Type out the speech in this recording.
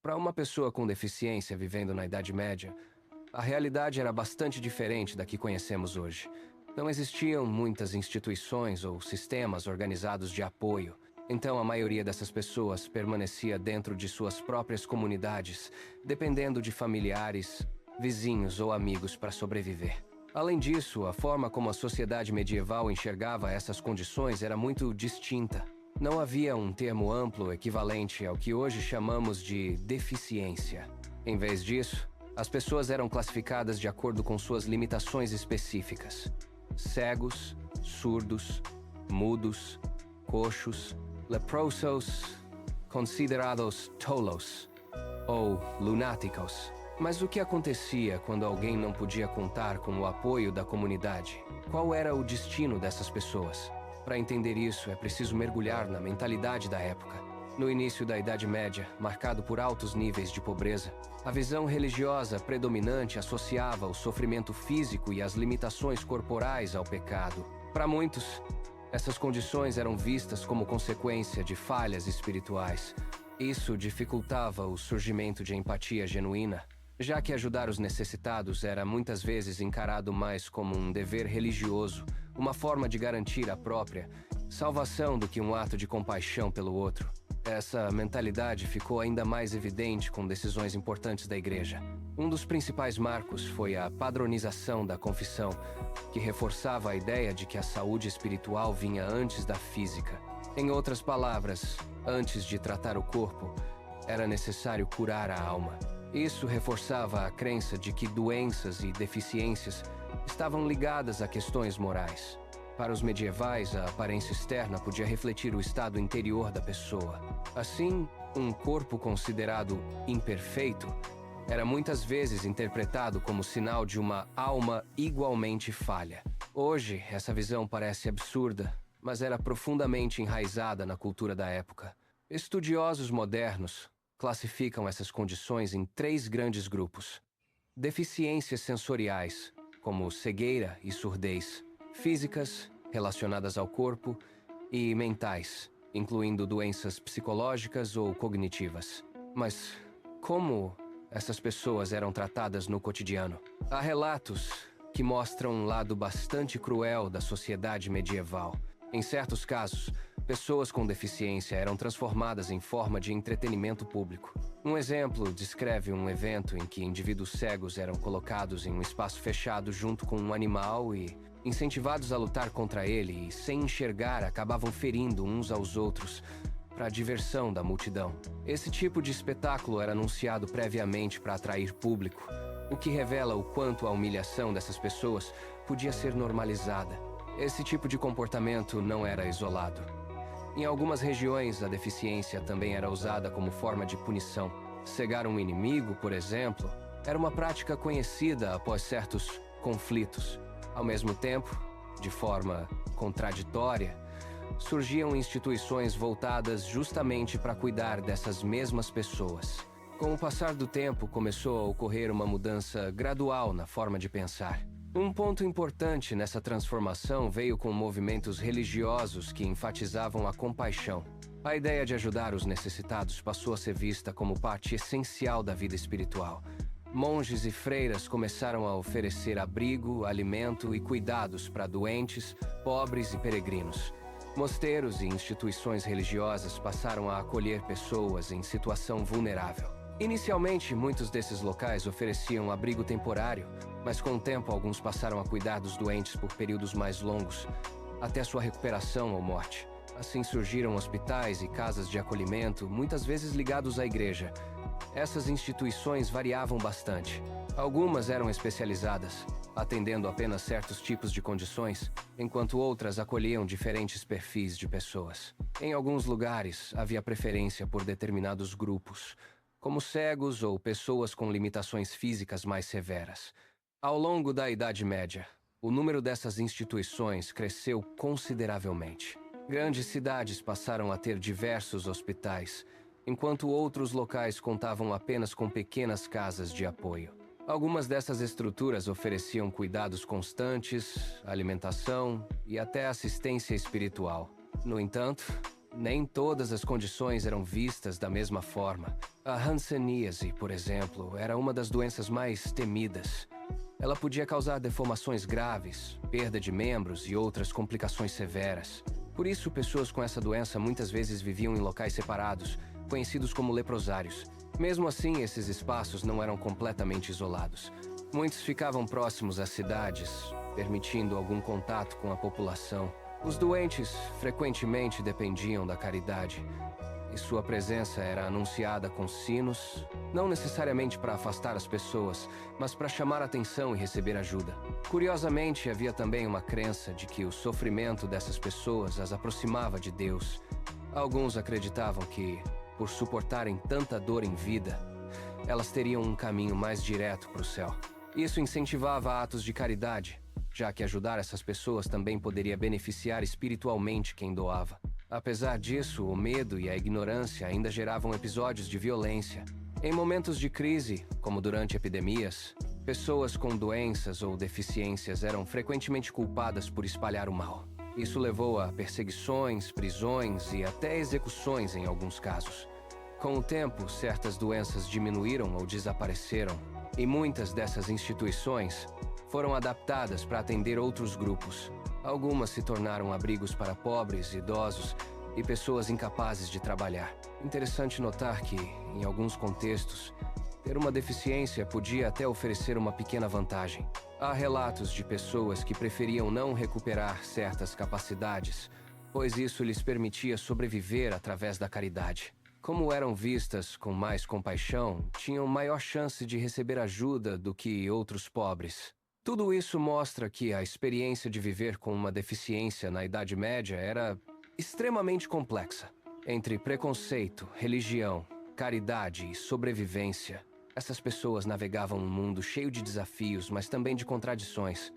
Para uma pessoa com deficiência vivendo na Idade Média, a realidade era bastante diferente da que conhecemos hoje. Não existiam muitas instituições ou sistemas organizados de apoio, então a maioria dessas pessoas permanecia dentro de suas próprias comunidades, dependendo de familiares, vizinhos ou amigos para sobreviver. Além disso, a forma como a sociedade medieval enxergava essas condições era muito distinta. Não havia um termo amplo equivalente ao que hoje chamamos de deficiência. Em vez disso, as pessoas eram classificadas de acordo com suas limitações específicas. Cegos, surdos, mudos, coxos, leprosos, considerados tolos ou lunáticos. Mas o que acontecia quando alguém não podia contar com o apoio da comunidade? Qual era o destino dessas pessoas? Para entender isso, é preciso mergulhar na mentalidade da época. No início da Idade Média, marcado por altos níveis de pobreza, a visão religiosa predominante associava o sofrimento físico e as limitações corporais ao pecado. Para muitos, essas condições eram vistas como consequência de falhas espirituais. Isso dificultava o surgimento de empatia genuína, já que ajudar os necessitados era muitas vezes encarado mais como um dever religioso, uma forma de garantir a própria salvação do que um ato de compaixão pelo outro. Essa mentalidade ficou ainda mais evidente com decisões importantes da Igreja. Um dos principais marcos foi a padronização da confissão, que reforçava a ideia de que a saúde espiritual vinha antes da física. Em outras palavras, antes de tratar o corpo, era necessário curar a alma. Isso reforçava a crença de que doenças e deficiências estavam ligadas a questões morais. Para os medievais, a aparência externa podia refletir o estado interior da pessoa. Assim, um corpo considerado imperfeito era muitas vezes interpretado como sinal de uma alma igualmente falha. Hoje, essa visão parece absurda, mas era profundamente enraizada na cultura da época. Estudiosos modernos classificam essas condições em 3 grandes grupos: deficiências sensoriais, como cegueira e surdez; físicas, relacionadas ao corpo; e mentais, incluindo doenças psicológicas ou cognitivas. Mas como essas pessoas eram tratadas no cotidiano? Há relatos que mostram um lado bastante cruel da sociedade medieval. Em certos casos, pessoas com deficiência eram transformadas em forma de entretenimento público. Um exemplo descreve um evento em que indivíduos cegos eram colocados em um espaço fechado junto com um animal e, incentivados a lutar contra ele e sem enxergar, acabavam ferindo uns aos outros para a diversão da multidão. Esse tipo de espetáculo era anunciado previamente para atrair público, o que revela o quanto a humilhação dessas pessoas podia ser normalizada. Esse tipo de comportamento não era isolado. Em algumas regiões, a deficiência também era usada como forma de punição. Cegar um inimigo, por exemplo, era uma prática conhecida após certos conflitos. Ao mesmo tempo, de forma contraditória, surgiam instituições voltadas justamente para cuidar dessas mesmas pessoas. Com o passar do tempo, começou a ocorrer uma mudança gradual na forma de pensar. Um ponto importante nessa transformação veio com movimentos religiosos que enfatizavam a compaixão. A ideia de ajudar os necessitados passou a ser vista como parte essencial da vida espiritual. Monges e freiras começaram a oferecer abrigo, alimento e cuidados para doentes, pobres e peregrinos. Mosteiros e instituições religiosas passaram a acolher pessoas em situação vulnerável. Inicialmente, muitos desses locais ofereciam abrigo temporário, mas com o tempo alguns passaram a cuidar dos doentes por períodos mais longos, até sua recuperação ou morte. Assim surgiram hospitais e casas de acolhimento, muitas vezes ligados à igreja. Essas instituições variavam bastante. Algumas eram especializadas, atendendo apenas certos tipos de condições, enquanto outras acolhiam diferentes perfis de pessoas. Em alguns lugares, havia preferência por determinados grupos, como cegos ou pessoas com limitações físicas mais severas. Ao longo da Idade Média, o número dessas instituições cresceu consideravelmente. Grandes cidades passaram a ter diversos hospitais, enquanto outros locais contavam apenas com pequenas casas de apoio. Algumas dessas estruturas ofereciam cuidados constantes, alimentação e até assistência espiritual. No entanto, Nem todas as condições eram vistas da mesma forma. A hanseníase, por exemplo, era uma das doenças mais temidas. Ela podia causar deformações graves, perda de membros e outras complicações severas. Por isso, pessoas com essa doença muitas vezes viviam em locais separados, conhecidos como leprosários. Mesmo assim, esses espaços não eram completamente isolados. Muitos ficavam próximos às cidades, permitindo algum contato com a população. Os doentes frequentemente dependiam da caridade, e sua presença era anunciada com sinos, não necessariamente para afastar as pessoas, mas para chamar atenção e receber ajuda. Curiosamente, havia também uma crença de que o sofrimento dessas pessoas as aproximava de Deus. Alguns acreditavam que, por suportarem tanta dor em vida, elas teriam um caminho mais direto para o céu. Isso incentivava atos de caridade, já que ajudar essas pessoas também poderia beneficiar espiritualmente quem doava. Apesar disso, o medo e a ignorância ainda geravam episódios de violência. Em momentos de crise, como durante epidemias, pessoas com doenças ou deficiências eram frequentemente culpadas por espalhar o mal. Isso levou a perseguições, prisões e até execuções em alguns casos. Com o tempo, certas doenças diminuíram ou desapareceram, e muitas dessas instituições foram adaptadas para atender outros grupos. Algumas se tornaram abrigos para pobres, idosos e pessoas incapazes de trabalhar. Interessante notar que, em alguns contextos, ter uma deficiência podia até oferecer uma pequena vantagem. Há relatos de pessoas que preferiam não recuperar certas capacidades, pois isso lhes permitia sobreviver através da caridade. Como eram vistas com mais compaixão, tinham maior chance de receber ajuda do que outros pobres. Tudo isso mostra que a experiência de viver com uma deficiência na Idade Média era extremamente complexa. Entre preconceito, religião, caridade e sobrevivência, essas pessoas navegavam um mundo cheio de desafios, mas também de contradições.